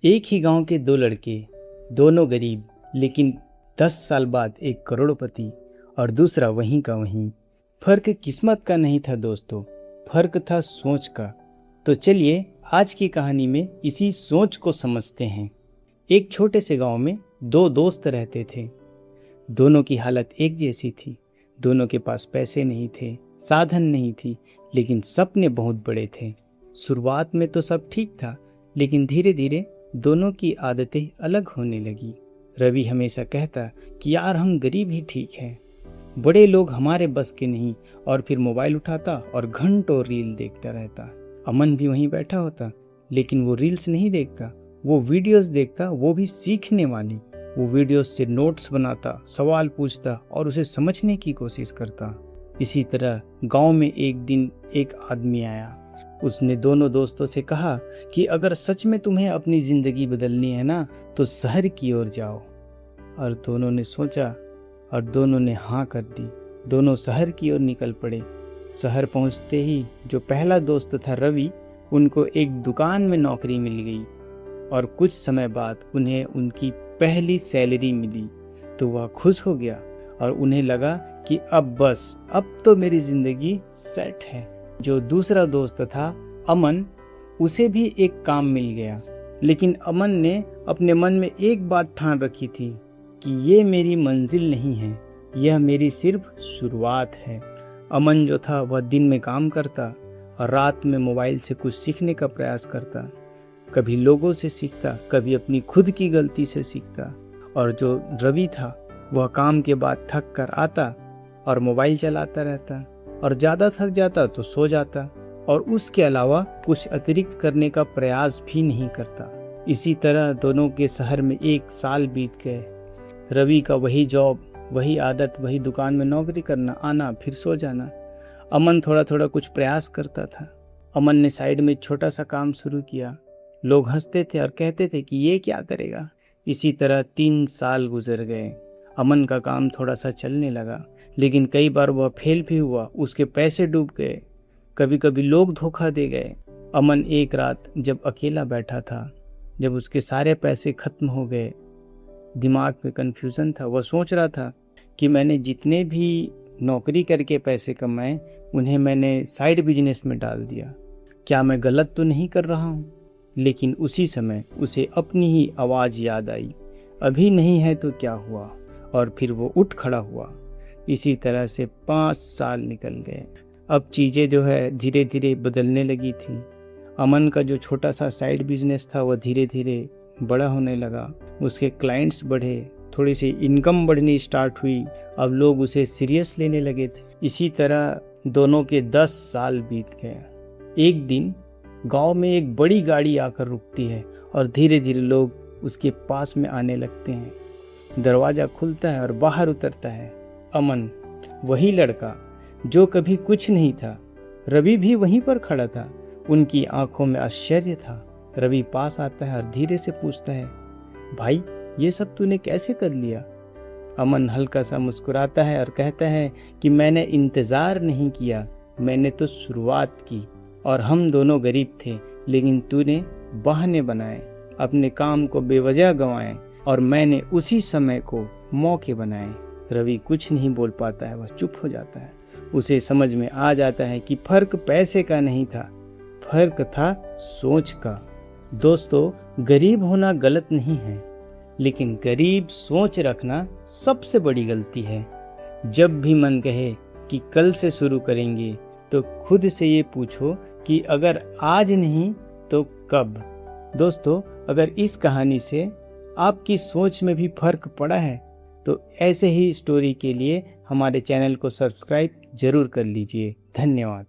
एक ही गांव के दो लड़के, दोनों गरीब, लेकिन 10 साल बाद एक करोड़पति और दूसरा वहीं का वहीं। फर्क किस्मत का नहीं था दोस्तों, फर्क था सोच का। तो चलिए आज की कहानी में इसी सोच को समझते हैं। एक छोटे से गांव में दो दोस्त रहते थे। दोनों की हालत एक जैसी थी। दोनों के पास पैसे नहीं थे, साधन नहीं थी, लेकिन सपने बहुत बड़े थे। शुरुआत में तो सब ठीक था, लेकिन धीरे धीरे दोनों की आदतें अलग होने लगी। रवि हमेशा कहता कि यार हम गरीब ही ठीक हैं, बड़े लोग हमारे बस के नहीं, और फिर मोबाइल उठाता और घंटों रील देखता रहता। अमन भी वहीं बैठा होता, लेकिन वो रील्स नहीं देखता, वो वीडियोस देखता, वो भी सीखने वाली। वो वीडियोस से नोट्स बनाता, सवाल पूछता और उसे समझने की कोशिश करता। इसी तरह गांव में एक दिन एक आदमी आया। उसने दोनों दोस्तों से कहा कि अगर सच में तुम्हें अपनी ज़िंदगी बदलनी है ना, तो शहर की ओर जाओ। और दोनों ने सोचा और दोनों ने हाँ कर दी। दोनों शहर की ओर निकल पड़े। शहर पहुंचते ही जो पहला दोस्त था रवि, उनको एक दुकान में नौकरी मिल गई और कुछ समय बाद उन्हें उनकी पहली सैलरी मिली। तो वह खुश हो गया और उन्हें लगा कि अब तो मेरी ज़िंदगी सेट है। जो दूसरा दोस्त था अमन, उसे भी एक काम मिल गया, लेकिन अमन ने अपने मन में एक बात ठान रखी थी कि ये मेरी मंजिल नहीं है, यह मेरी सिर्फ शुरुआत है। अमन जो था वह दिन में काम करता और रात में मोबाइल से कुछ सीखने का प्रयास करता। कभी लोगों से सीखता, कभी अपनी खुद की गलती से सीखता। और जो रवि था वह काम के बाद थक कर आता और मोबाइल चलाता रहता, और ज़्यादा थक जाता तो सो जाता, और उसके अलावा कुछ अतिरिक्त करने का प्रयास भी नहीं करता। इसी तरह दोनों के शहर में 1 साल बीत गए। रवि का वही जॉब, वही आदत, वही दुकान में नौकरी करना, आना फिर सो जाना। अमन थोड़ा थोड़ा कुछ प्रयास करता था। अमन ने साइड में छोटा सा काम शुरू किया। लोग हंसते थे और कहते थे कि ये क्या करेगा। इसी तरह 3 साल गुजर गए। अमन का काम थोड़ा सा चलने लगा, लेकिन कई बार वह फेल भी हुआ, उसके पैसे डूब गए, कभी कभी लोग धोखा दे गए। अमन एक रात जब अकेला बैठा था, जब उसके सारे पैसे खत्म हो गए, दिमाग में कन्फ्यूज़न था। वह सोच रहा था कि मैंने जितने भी नौकरी करके पैसे कमाए, उन्हें मैंने साइड बिजनेस में डाल दिया। क्या मैं गलत तो नहीं कर रहा हूँ? लेकिन उसी समय उसे अपनी ही आवाज़ याद आई, अभी नहीं है तो क्या हुआ। और फिर वो उठ खड़ा हुआ। इसी तरह से 5 साल निकल गए। अब चीज़ें जो है धीरे धीरे बदलने लगी थी। अमन का जो छोटा सा साइड बिजनेस था वह धीरे धीरे बड़ा होने लगा। उसके क्लाइंट्स बढ़े, थोड़ी सी इनकम बढ़नी स्टार्ट हुई। अब लोग उसे सीरियस लेने लगे थे। इसी तरह दोनों के 10 साल बीत गए। एक दिन गांव में एक बड़ी गाड़ी आकर रुकती है और धीरे धीरे लोग उसके पास में आने लगते हैं। दरवाज़ा खुलता है और बाहर उतरता है अमन, वही लड़का जो कभी कुछ नहीं था। रवि भी वहीं पर खड़ा था। उनकी आंखों में आश्चर्य था। रवि पास आता है और धीरे से पूछता है, भाई ये सब तूने कैसे कर लिया? अमन हल्का सा मुस्कुराता है और कहता है कि मैंने इंतज़ार नहीं किया, मैंने तो शुरुआत की। और हम दोनों गरीब थे, लेकिन तूने बहाने बनाए, अपने काम को बेवजह गंवाए, और मैंने उसी समय को मौके बनाए। रवि कुछ नहीं बोल पाता है, वह चुप हो जाता है। उसे समझ में आ जाता है कि फर्क पैसे का नहीं था, फर्क था सोच का। दोस्तों, गरीब होना गलत नहीं है, लेकिन गरीब सोच रखना सबसे बड़ी गलती है। जब भी मन कहे कि कल से शुरू करेंगे, तो खुद से ये पूछो कि अगर आज नहीं तो कब। दोस्तों, अगर इस कहानी से आपकी सोच में भी फर्क पड़ा है, तो ऐसे ही स्टोरी के लिए हमारे चैनल को सब्सक्राइब जरूर कर लीजिए। धन्यवाद।